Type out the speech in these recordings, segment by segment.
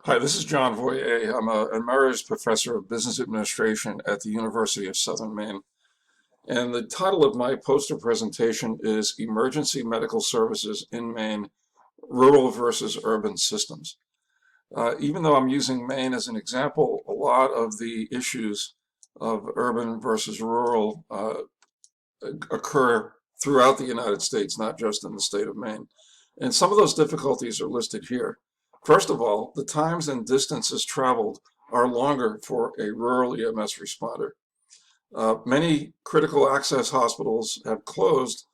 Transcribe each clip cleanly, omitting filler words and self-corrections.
Hi, this is John Voyer. I'm an emeritus professor of business administration at the University of Southern Maine. And the title of my poster presentation is Emergency Medical Services in Maine, Rural versus Urban Systems. Even though I'm using Maine as an example, a lot of the issues of urban versus rural occur throughout the United States, not just in the state of Maine. And some of those difficulties are listed here. First of all, the times and distances traveled are longer for a rural EMS responder. Many critical access hospitals have closed.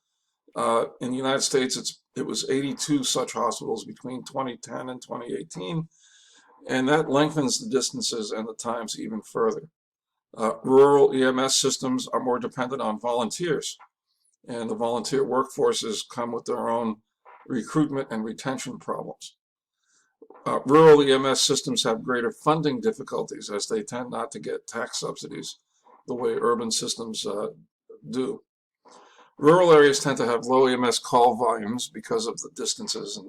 In the United States, it was 82 such hospitals between 2010 and 2018, and that lengthens the distances and the times even further. Rural EMS systems are more dependent on volunteers, and the volunteer workforces come with their own recruitment and retention problems. Rural EMS systems have greater funding difficulties as they tend not to get tax subsidies the way urban systems do. Rural areas tend to have low EMS call volumes because of the distances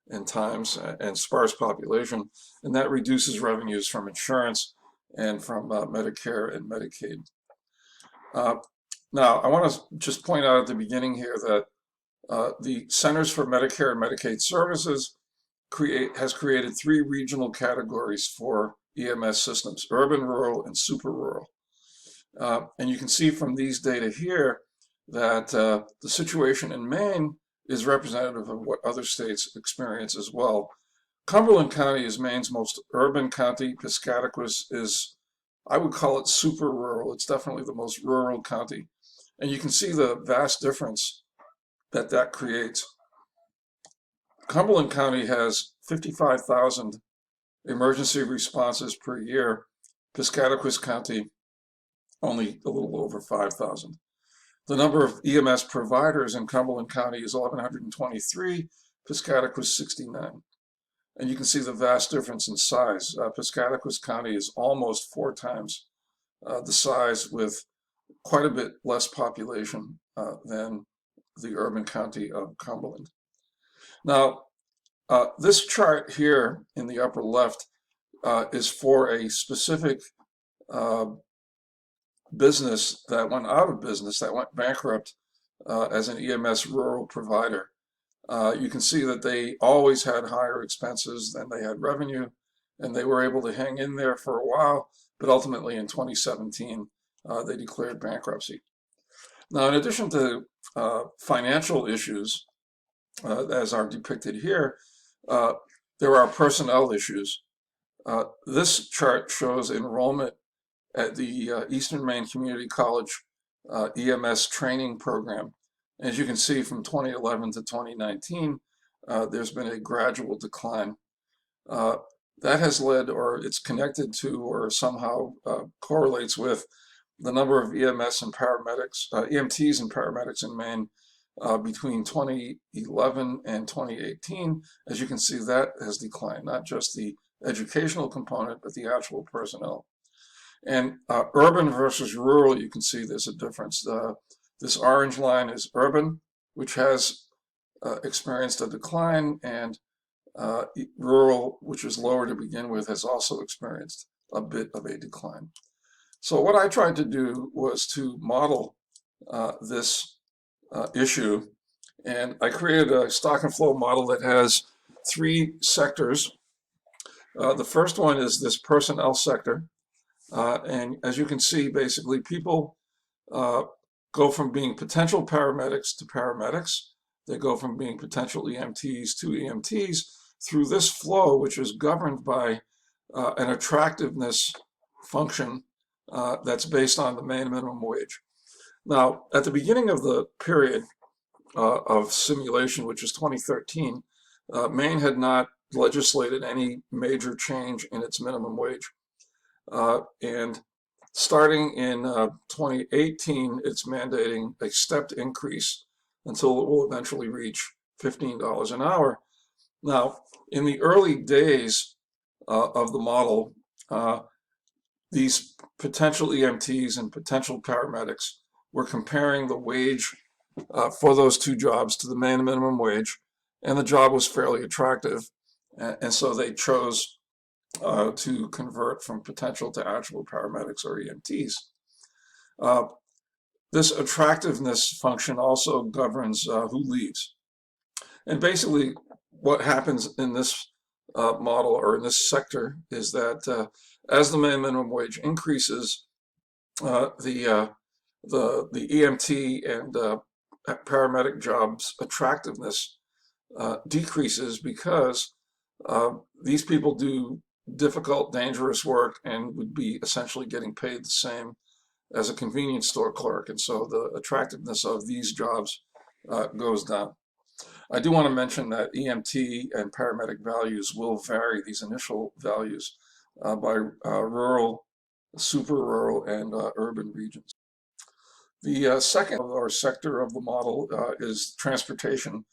and times and sparse population, and that reduces revenues from insurance and from Medicare and Medicaid. Uh, Now, I want to just point out at the beginning here that the Centers for Medicare and Medicaid Services has created three regional categories for EMS systems: urban, rural, and super rural. And you can see from these data here that the situation in Maine is representative of what other states experience as well. Cumberland County is Maine's most urban county. Piscataquis is, I would call it super rural. It's definitely the most rural county. And you can see the vast difference that creates. Cumberland County has 55,000 emergency responses per year. Piscataquis County, only a little over 5,000. The number of EMS providers in Cumberland County is 1,123, Piscataquis 69. And you can see the vast difference in size. Piscataquis County is almost 4 times the size, with quite a bit less population than the urban county of Cumberland. Now, this chart here in the upper left is for a specific uh, business that went out of business, that went bankrupt as an EMS rural provider. You can see that they always had higher expenses than they had revenue, and they were able to hang in there for a while, but ultimately in 2017, they declared bankruptcy. Now, in addition to financial issues, as are depicted here, there are personnel issues. This chart shows enrollment at the Eastern Maine Community College EMS training program. As you can see, from 2011 to 2019, there's been a gradual decline. Uh, that has led, or it's connected to, or somehow correlates with the number of EMS and paramedics, EMTs and paramedics in Maine between 2011 and 2018. As you can see, that has declined, not just the educational component, but the actual personnel. And urban versus rural, you can see there's a difference. This orange line is urban, which has experienced a decline, and rural, which is lower to begin with, has also experienced a bit of a decline. So what I tried to do was to model this issue, and I created a stock and flow model that has three sectors. The first one is this personnel sector. And as you can see, basically people go from being potential paramedics to paramedics. They go from being potential EMTs to EMTs through this flow, which is governed by an attractiveness function that's based on the Maine minimum wage. Now, at the beginning of the period of simulation, which is 2013, Maine had not legislated any major change in its minimum wage. And starting in 2018, it's mandating a stepped increase until it will eventually reach $15 an hour. Now, in the early days of the model, these potential EMTs and potential paramedics were comparing the wage for those two jobs to the Maine minimum wage, and the job was fairly attractive, and so they chose to convert from potential to actual paramedics or EMTs. This attractiveness function also governs who leaves. And basically what happens in this model or in this sector is that as the minimum wage increases, the EMT and paramedic jobs attractiveness decreases because these people do difficult, dangerous work and would be essentially getting paid the same as a convenience store clerk. And so the attractiveness of these jobs goes down. I do want to mention that EMT and paramedic values will vary, these initial values, by rural, super rural, and urban regions. The second or sector of the model is transportation.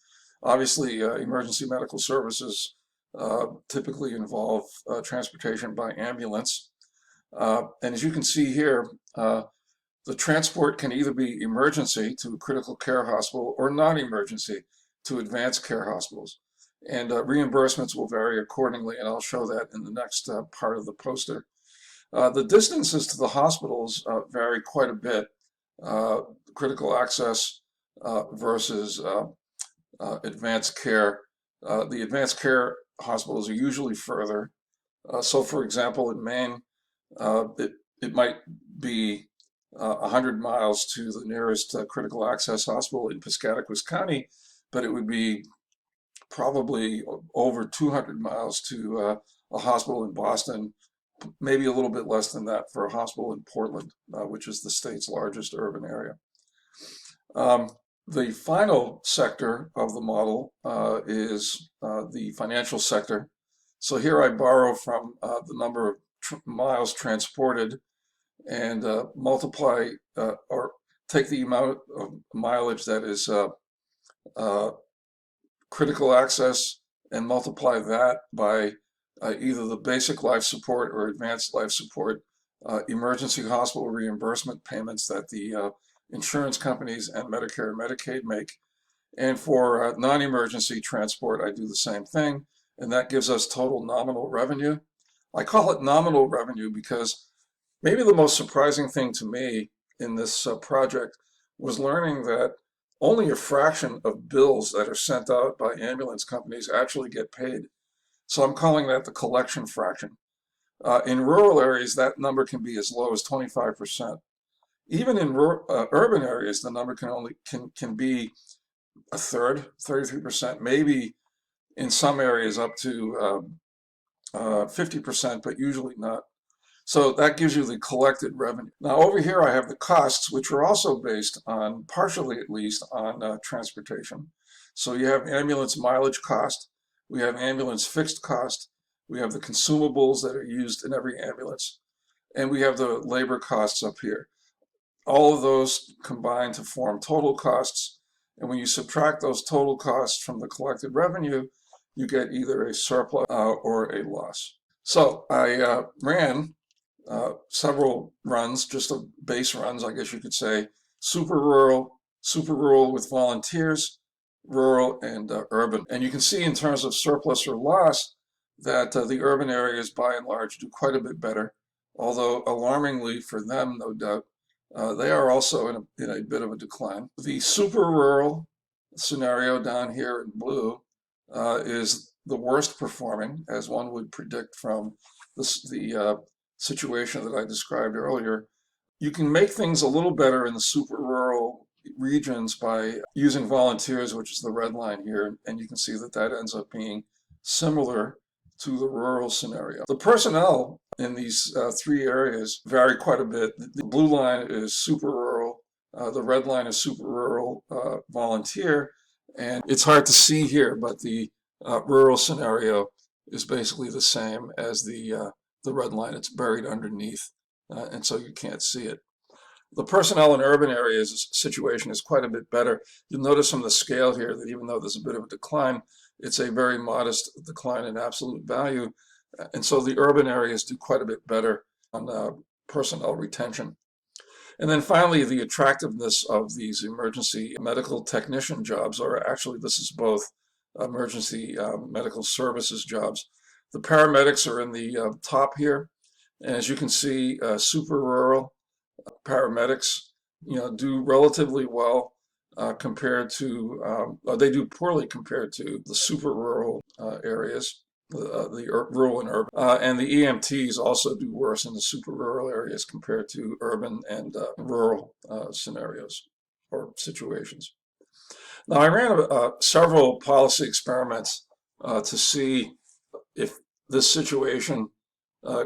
Obviously, emergency medical services typically involve transportation by ambulance. And as you can see here, the transport can either be emergency to a critical care hospital or non-emergency to advanced care hospitals. And reimbursements will vary accordingly, and I'll show that in the next part of the poster. The distances to the hospitals vary quite a bit. Critical access versus advanced care. The advanced care hospitals are usually further. So for example, in Maine, it might be 100 miles to the nearest critical access hospital in Piscataquis County, but it would be probably over 200 miles to a hospital in Boston, maybe a little bit less than that for a hospital in Portland, which is the state's largest urban area. The final sector of the model is the financial sector. So here I borrow from the number of miles transported and multiply or take the amount of mileage that is critical access and multiply that by either the basic life support or advanced life support emergency hospital reimbursement payments that the insurance companies and Medicare and Medicaid make. And for non-emergency transport, I do the same thing, and that gives us total nominal revenue. I call it nominal revenue because maybe the most surprising thing to me in this project was learning that only a fraction of bills that are sent out by ambulance companies actually get paid. So I'm calling that the collection fraction. In rural areas, that number can be as low as 25%. Even in urban areas, the number can be a third, 33%, maybe in some areas up to 50%, but usually not. So that gives you the collected revenue. Now over here I have the costs, which are also based on, partially at least, on transportation. So you have ambulance mileage cost, we have ambulance fixed cost, we have the consumables that are used in every ambulance, and we have the labor costs up here. All of those combine to form total costs, and when you subtract those total costs from the collected revenue, you get either a surplus or a loss. So I ran several runs, just base runs, I guess you could say, super rural with volunteers, rural, and urban. And you can see in terms of surplus or loss that the urban areas by and large do quite a bit better, although alarmingly for them, no doubt, they are also in a bit of a decline. The super rural scenario down here in blue is the worst performing, as one would predict from the situation that I described earlier. You can make things a little better in the super rural regions by using volunteers, which is the red line here, and you can see that that ends up being similar to the rural scenario. The personnel in these three areas vary quite a bit. The blue line is super rural, the red line is super rural volunteer, and it's hard to see here, but the rural scenario is basically the same as the red line. It's buried underneath, and so you can't see it. The personnel in urban areas situation is quite a bit better. You'll notice from the scale here that even though there's a bit of a decline, it's a very modest decline in absolute value. And so the urban areas do quite a bit better on personnel retention. And then finally, the attractiveness of these emergency medical technician jobs, or actually this is both emergency medical services jobs. The paramedics are in the top here. And as you can see, super rural paramedics, do relatively well compared to, they do poorly compared to the super rural areas, the rural and urban. And the EMTs also do worse in the super rural areas compared to urban and rural scenarios or situations. Now, I ran several policy experiments to see if this situation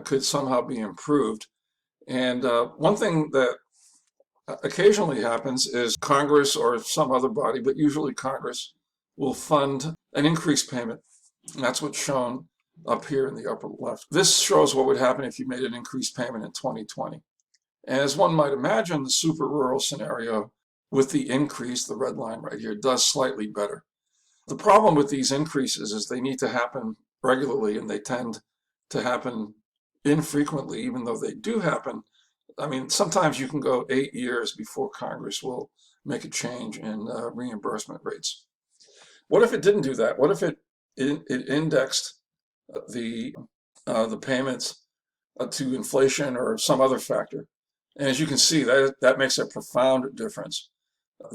could somehow be improved. And one thing that occasionally happens is Congress or some other body, but usually Congress, will fund an increased payment. And that's what's shown up here in the upper left. This shows what would happen if you made an increased payment in 2020. And as one might imagine, the super rural scenario with the increase, the red line right here, does slightly better. The problem with these increases is they need to happen regularly, and they tend to happen infrequently, even though they do happen. I mean, sometimes you can go 8 years before Congress will make a change in reimbursement rates. What if it didn't do that? What if it indexed the payments to inflation or some other factor? And as you can see, that makes a profound difference.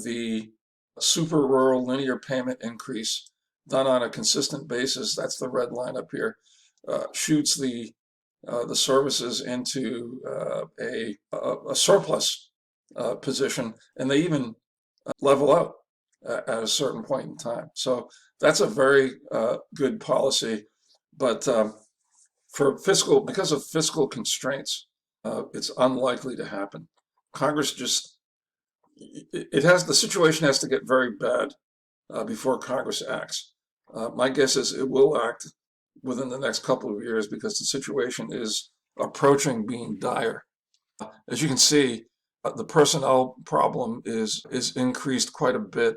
The super rural linear payment increase done on a consistent basis, that's the red line up here, shoots the services into a surplus position, and they even level out at a certain point in time. So that's a very good policy, but because of fiscal constraints, it's unlikely to happen. Congress the situation has to get very bad before Congress acts. My guess is it will act within the next couple of years because the situation is approaching being dire. As you can see, the personnel problem is increased quite a bit.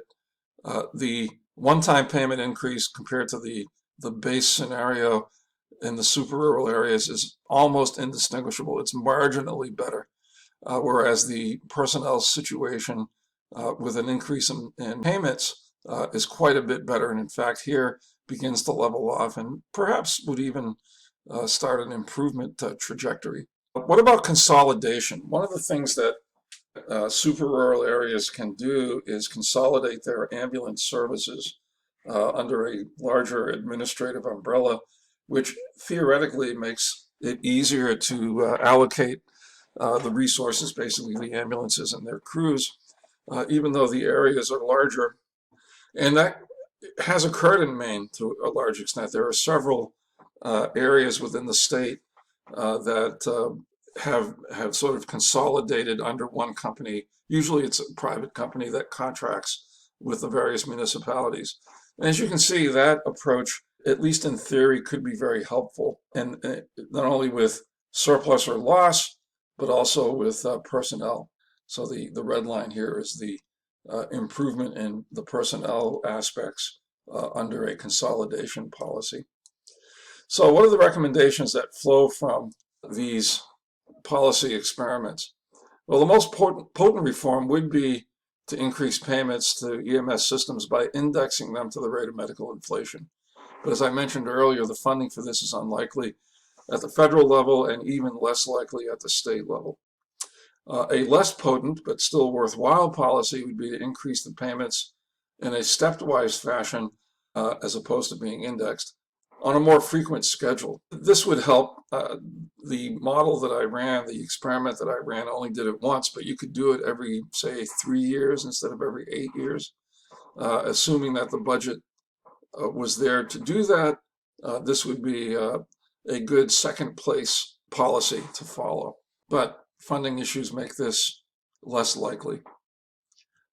The one-time payment increase compared to the base scenario in the super rural areas is almost indistinguishable. It's marginally better, whereas the personnel situation with an increase in payments is quite a bit better. And in fact, here begins to level off and perhaps would even start an improvement trajectory. What about consolidation? One of the things that super rural areas can do is consolidate their ambulance services under a larger administrative umbrella, which theoretically makes it easier to allocate the resources, basically the ambulances and their crews, even though the areas are larger. And that has occurred in Maine to a large extent. There are several areas within the state that have sort of consolidated under one company. Usually it's a private company that contracts with the various municipalities. And as you can see, that approach, at least in theory, could be very helpful, and not only with surplus or loss, but also with personnel. So the red line here is the improvement in the personnel aspects under a consolidation policy. So what are the recommendations that flow from these policy experiments? Well, the most potent reform would be to increase payments to EMS systems by indexing them to the rate of medical inflation. But as I mentioned earlier, the funding for this is unlikely at the federal level and even less likely at the state level. A less potent but still worthwhile policy would be to increase the payments in a stepwise fashion as opposed to being indexed on a more frequent schedule. This would help. The model that I ran, the experiment that I ran, only did it once, but you could do it every, say, 3 years instead of every 8 years. Assuming that the budget was there to do that, this would be a good second place policy to follow. But funding issues make this less likely.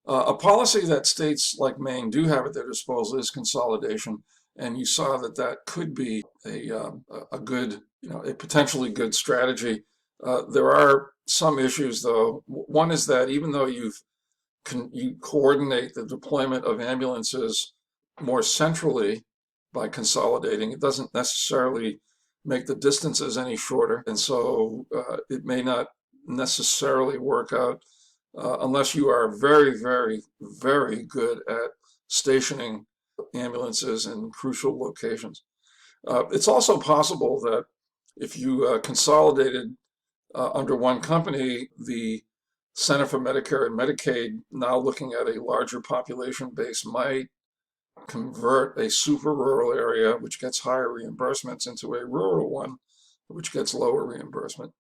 A policy that states like Maine do have at their disposal is consolidation, and you saw that that could be a good, a potentially good strategy. There are some issues, though. One is that even though you coordinate the deployment of ambulances more centrally by consolidating, it doesn't necessarily make the distances any shorter, and so it may not necessarily work out unless you are very, very, very good at stationing ambulances in crucial locations. It's also possible that if you consolidated under one company, the Center for Medicare and Medicaid, now looking at a larger population base, might convert a super rural area, which gets higher reimbursements, into a rural one, which gets lower reimbursement.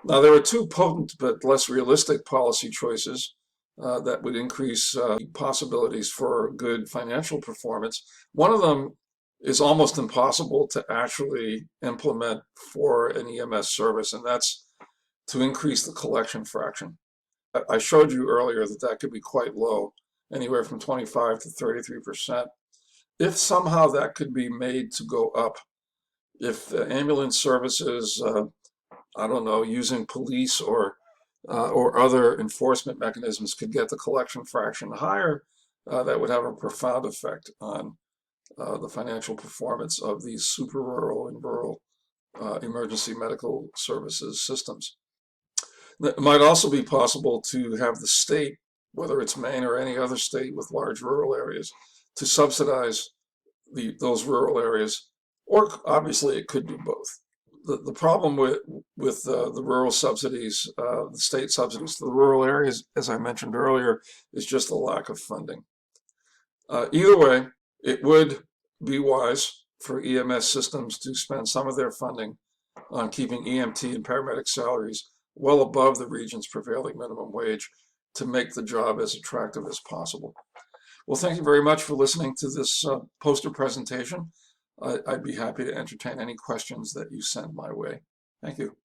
Now, there are two potent but less realistic policy choices that would increase possibilities for good financial performance. One of them is almost impossible to actually implement for an EMS service, and that's to increase the collection fraction. I showed you earlier that that could be quite low, anywhere from 25 to 33%. If somehow that could be made to go up, if ambulance services, I don't know, using police or other enforcement mechanisms could get the collection fraction higher, that would have a profound effect on the financial performance of these super rural and rural emergency medical services systems. It might also be possible to have the state, whether it's Maine or any other state with large rural areas, to subsidize those rural areas, or obviously it could do both. The problem with the rural subsidies, the state subsidies to the rural areas, as I mentioned earlier, is just the lack of funding. Either way, it would be wise for EMS systems to spend some of their funding on keeping EMT and paramedic salaries well above the region's prevailing minimum wage to make the job as attractive as possible. Well, thank you very much for listening to this poster presentation. I'd be happy to entertain any questions that you send my way. Thank you.